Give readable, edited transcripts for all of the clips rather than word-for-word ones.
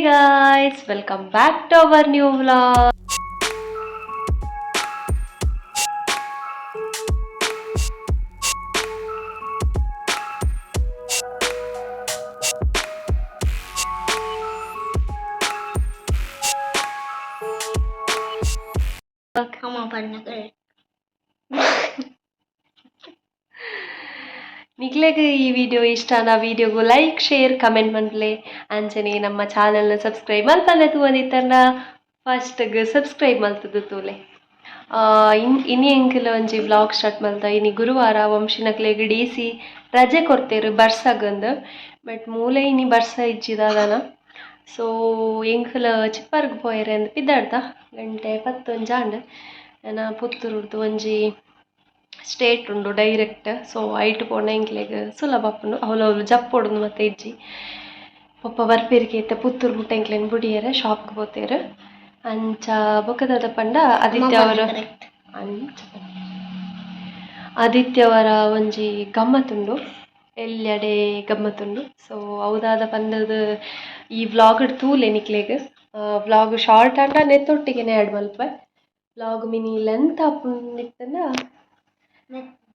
guys, welcome back to our new vlog. ನಿಕ್ಲೆಗೆ ಈ video ಇಷ್ಟನ ವಿಡಿಯೋಗೂ like share comment ಮಾಡ್ಲೆ ಅಂಚನೆ ನಮ್ಮ ಚಾನಲ್ನ ಸಬ್ಸ್ಕ್ರೈಬ್ ಮಲ್ಪಲ್ಲ ತೂವದಿತ್ತಂಡ ಫಸ್ಟ್ಗೆ ಸಬ್ಸ್ಕ್ರೈಬ್ ಮಲ್ತದ್ದು ತೂಲೆ ಇನಿ ಎಂಕಲ ಒಂಜಿ ವ್ಲಾಗ್ ಸ್ಟಾರ್ಟ್ ಮಲ್ತ ಇನಿ ಗುರುವಾರ ವಂಶಿನಕ್ಲೆಗ್ ಡಿಸಿ ರಜೆ ಕೊಡ್ತೇರು ಬರ್ಸಗಂದು ಬಟ್ ಮೂಲೆ ಇನಿ ಬರ್ಸ ಇಜ್ಜಿದಾದನ ಸೊ ಎಂಕಲ ಚಿಪ್ಪರ್ಗ್ ಪೋಯರೆ ಅಂದ್ ಪಿದ್ದಾಡ್ದ ಗಂಟೆ 11 ನಾನು ಪುತ್ತೂರುಡ್ದು ಒಂಜಿ ಸ್ಟೇಟ್ ಉಂಡು ಡೈರೆಕ್ಟ್ ಸೊ ಐಟ್ ಪೋಂಡ ಎಂಕ್ಲೆಗ್ ಸುಲಭ ಆಪುಂಡು ಅವಳು ಜಪ್ಪೊಡುಂದು ಮತ್ತೆ ಇಜ್ಜಿ ಪಪ್ಪ ಬರ್ಪೇರಿಗೆ ಐತೆ ಪುತ್ತೂರು ಮುಟ್ಟ ಎಂಕ್ಲೆನ್ ಬುಡಿಯರೆ ಶಾಪ್ಗೆ ಪೋತೇರು ಅಂಚ ಬೊಕ್ಕದ ಪಂಡ ಆದಿತ್ಯವರ ಒಂಜಿ ಗಮ್ಮತ್ತುಂಡು ಎಲ್ಲೆಡೆ ಗಮ್ಮತ್ತುಂಡು ಸೊ ಅವದಾದ ಪಂಡದ ಈ ವ್ಲಾಗ್ ತೂಲೆ ನಿಕ್ಲೆಗ್ ವ್ಲಾಗ್ ಶಾರ್ಟ್ ಅಂಡ ನೆತ್ತೊಟ್ಟಿಗೆನೆ ಆ್ಯಡ್ ಮಲ್ಪೆ ವ್ಲಾಗ್ ಮಿನಿ ಲೆಂತ್ ಆಪುಂಡಿತ್ತಂಡ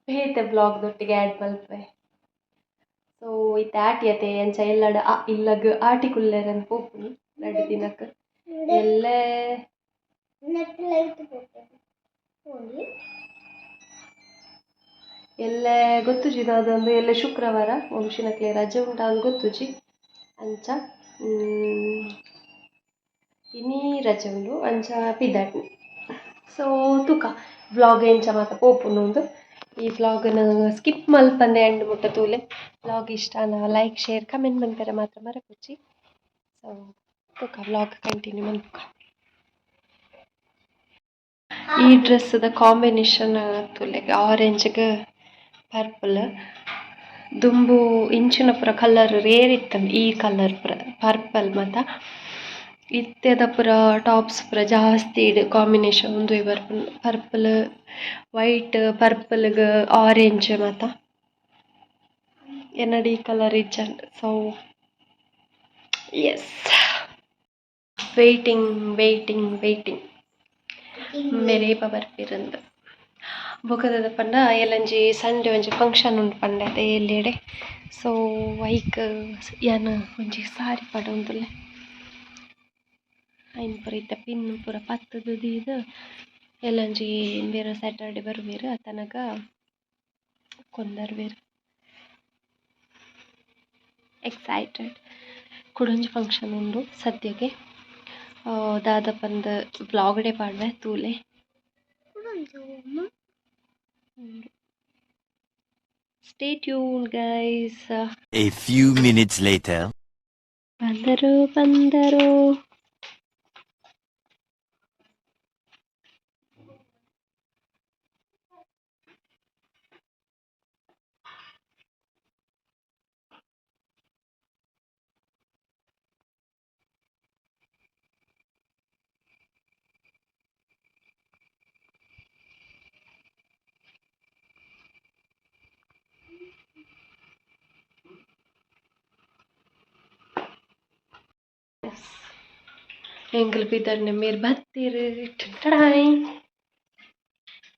ಬೇತೆ ಬ್ಲಾಗ್ದೊಟ್ಟಿಗೆ ಆ್ಯಡ್ ಮಲ್ಪೆ ಸೊ ಇತ್ತೆ ಆಟಿಯತೆ ಎಂಚ ಎಲ್ಲಡ ಇಲ್ಲಗ್ ಆಟಿಕುಲ್ಲೆರನ್ ಪೋಪುನಿ ನಡು ದಿನಕ್ಕೆ ಎಲ್ಲೇ ಎಲ್ಲೇ ಗೊತ್ತುಜಿ ಅದೊಂದು ಎಲ್ಲ ಶುಕ್ರವಾರ ವಂಶಿನಕ್ಲೆ ರಜೆ ಉಂಟ ಅಂತ ಗೊತ್ತುಜಿ ಅಂಚ ಇನಿ ರಜೆ ಉಂಡು ಅಂಚ ಪಿದಾಟ್ನಿ ಸೊ ತುಕ ವ್ಲಾಗ್ ಎಂಚ ಮಾತ ಪೋಪುಂಡು ಈ ವ್ಲಾಗ್ನ ಸ್ಕಿಪ್ ಮಲ್ಪಂದೆ ಎಂಡ್ ಮುಟ್ಟ ತೂಲೆ ವ್ಲಾಗ್ ಇಷ್ಟನ ಲೈಕ್ ಶೇರ್ ಕಮೆಂಟ್ ಮನ್ಪೆರೆ ಮಾತ್ರ ಮರಪುಚ್ಚಿ ಸೊ ತುಕ ವ್ಲಾಗ್ ಕಂಟಿನ್ಯೂ ಮಲ್ಪುಕ ಈ ಡ್ರೆಸ್ದ ಕಾಂಬಿನೇಷನ್ ತೂಲೆ ಆರೆಂಜ್ಗೆ ಪರ್ಪಲ್ ದುಂಬು ಇಂಚಿನ ಪುರ ಕಲರ್ ರೇರ್ ಇತ್ತಂಡು ಈ ಕಲರ್ ಪುರ ಪರ್ಪಲ್ ಮತ್ತು ಇತ್ತೆದ ಪುರ ಟಾಪ್ಸ್ ಪುರ ಜಾಸ್ತಿ ಇಡು ಕಾಂಬಿನೇಷನ್ ಒಂದು ಇವರು ಪರ್ಪಲ್ ವೈಟ್ ಪರ್ಪಲ್ಗೆ ಆರೆಂಜ್ ಮತ್ತು ಎನ್ನಡಿ ಕಲರ್ ಇಜ್ಜಂಡು ಸೊ ಎಸ್ ವೆಯ್ಟಿಂಗ್ ಮೇರೆ ಬರ್ಪಿರಂದು ಬೊಕದ ಪಂಡ ಎಲ್ಲಂಜಿ ಸಂಡೆ ಒಂಜಿ ಫಂಕ್ಷನ್ ಉಂಡು ಪಂಡ ಅದೇ ಎಲ್ಲೆಡೆ ಸೊ ವೈಕ್ ಯಾನ ಒಂಜಿ ಸಾರಿ ಪಡ ಉಂದುಲ್ಲೆ ಐನ್ ಪುರ ಇತ್ತ ಪಿನ್ ಪೂರ ಪತ್ತದು ದೀದು ಎಲ್ಲಂಜಿ ಬೇರೆ ಸ್ಯಾಟರ್ಡೆ ಬರುವೇರು ಅತನಗ ಕೊಂದರ್ವೇರು ಎಕ್ಸೈಟೆಡ್ ಕುಡೊಂಜಿ ಫಂಕ್ಷನ್ ಉಂಡು ಸದ್ಯಗೆ ದಾದ ಪಂದ ಬ್ಲಾಗ್ಡೆ ಪಾಡ್ವೆ ತೂಲೆ Stay tuned guys. A few minutes later. ಬಂದರು ಎಂಕಲ್ ಪಿದರ್ನೆ ಮೇರ್ ಬತ್ತೀರು ಟಡಾಯ್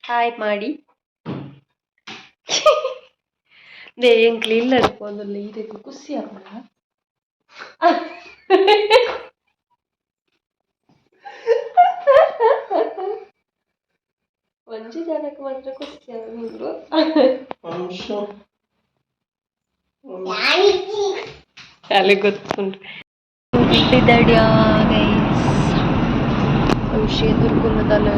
ಹಾಯ್ ಮಾಡಿ ದೇ ಎಂಕ್ಲು ಇಲ್ಲ ಅನ್ಕೊಂಡಲ್ಲ ಇದಕ್ಕೆ ಖುಷಿ ಆಗಲ್ಲ ಒಂಜಿ ಜನಕ್ಕೆ ಮಾತ್ರ ಖುಷಿ ಆಗ ಅಲ್ಲಿ ಗೊತ್ತುಂಟು ಪಿದಡ್ಯಾ ಗೈಸ್ ವಂಶಿ ದುರ್ಗುಣದಲ್ಲ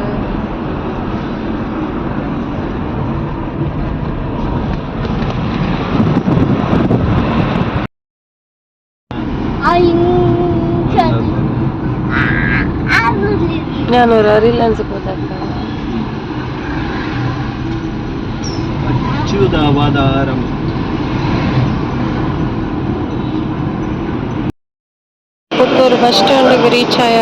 ನಾನು ರಿಲಯನ್ಸ್ ಹೋದಾಗ ಅಚ್ಯುತಾವತಾರಂ ಪುತ್ತೂರು ಬಸ್ ಸ್ಟ್ಯಾಂಡ್ಗೆ ರೀಚ್ ಆಯ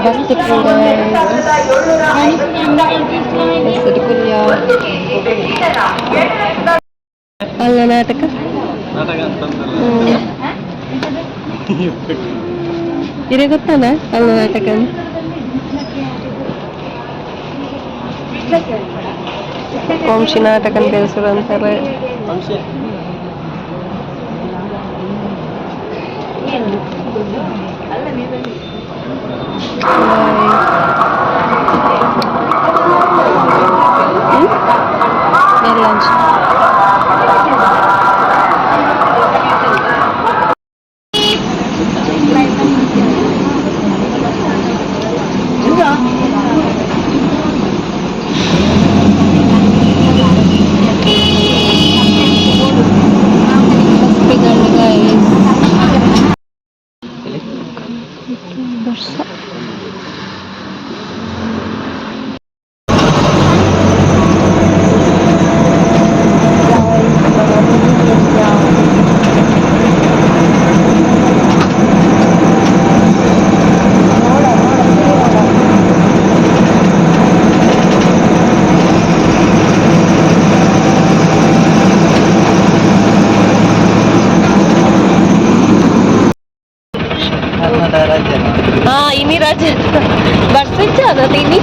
ಬಸ್ ಹೆಸರು ಕುಲ್ಯ ಅಲ್ಲ ನಾಟಕ ಇರೇ ಗೊತ್ತಾನ ಅಲ್ಲ ನಾಟಕ ವಂಶಿ ನಾಟಕ ಅಂತ ಹೆಸರು ಅಂತಾರೆ. ini raja ಬರ್ಸಿಚ್ಚಾದ ತಿನಿ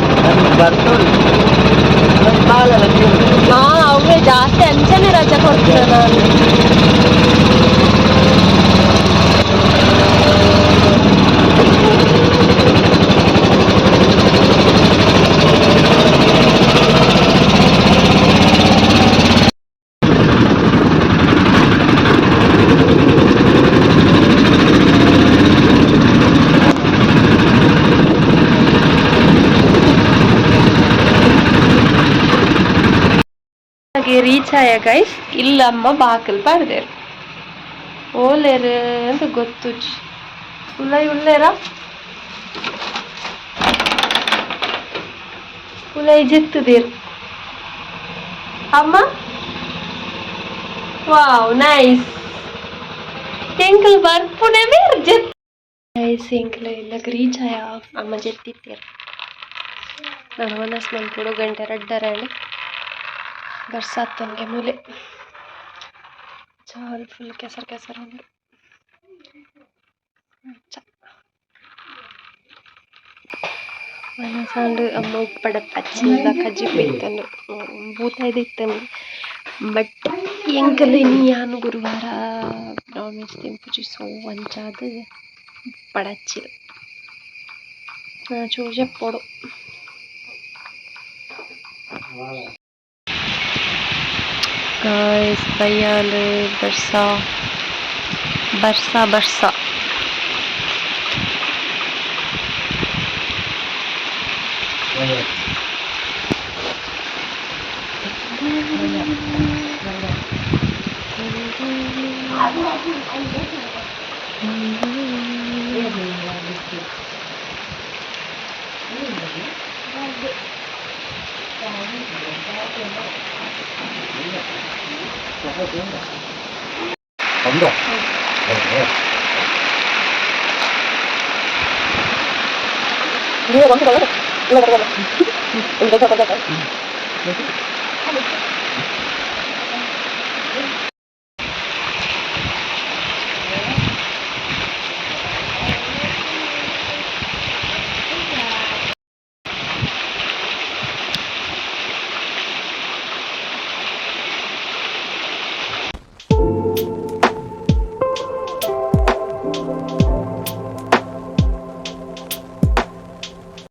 ಅವೇ ಜಾಸ್ತಿ ಅಂಚನೆ ರಜೆ ಕೊಡ್ತೀನಿ ನಾನು. ರೀಚ್ ಆಯ ಗೈಸ್ ಇಲ್ಲಮ್ಮ ಬಾಕಲ್ ಪಾಡ್ದೇರು ಓಲೇರು ಅಂತ ಗೊತ್ತು ಉಳ್ಳೇರ ಉಲೈ ಜೆತ್ತದೇರು ಅಮ್ಮ ವಾವ್ ನೈಸ್ ಎಂಕಲ್ ಬರ್ಪುನೆ ಬೇರೆ ಜೆತ್ ನೈಸ್ ಎಂಕಲ್ ಇಲ್ಲ ರೀಚ್ ಆಯ ಅಮ್ಮ ಜೆತ್ತಿತ್ತೇರು ನಾನು ಮನಸ್ ಮಲ್ಪುಡು ಗಂಟೆ ರಡ್ಡರಂಡು ಬರ್ಸಾತ್ತಂಗೆ ಮೂಲೆ ಚಾಲ್ ಫುಲ್ ಕೆಸರು ಕೆಸರು ಉಂಟು ಮನಸ್ಸಂಡು ಅಮ್ಮ ಉಪ್ಪಡ ಪಚ್ಚಿಲ್ಲ ಕಜ್ಜಿ ಪೈತನು ಭೂತ ಇದಿತ್ತನು ಬಟ್ ಎಂಕಲ್ ನೀನು ಗುರುವಾರ ನಾನ್ ವೆಜ್ ತಿಂಪುಜಿ ಸೋ ಅಂಚಾದ ಪಡಚ್ಚಿ ಚೂಜೆ ಪೊಡು guys bayal barsa barsa barsa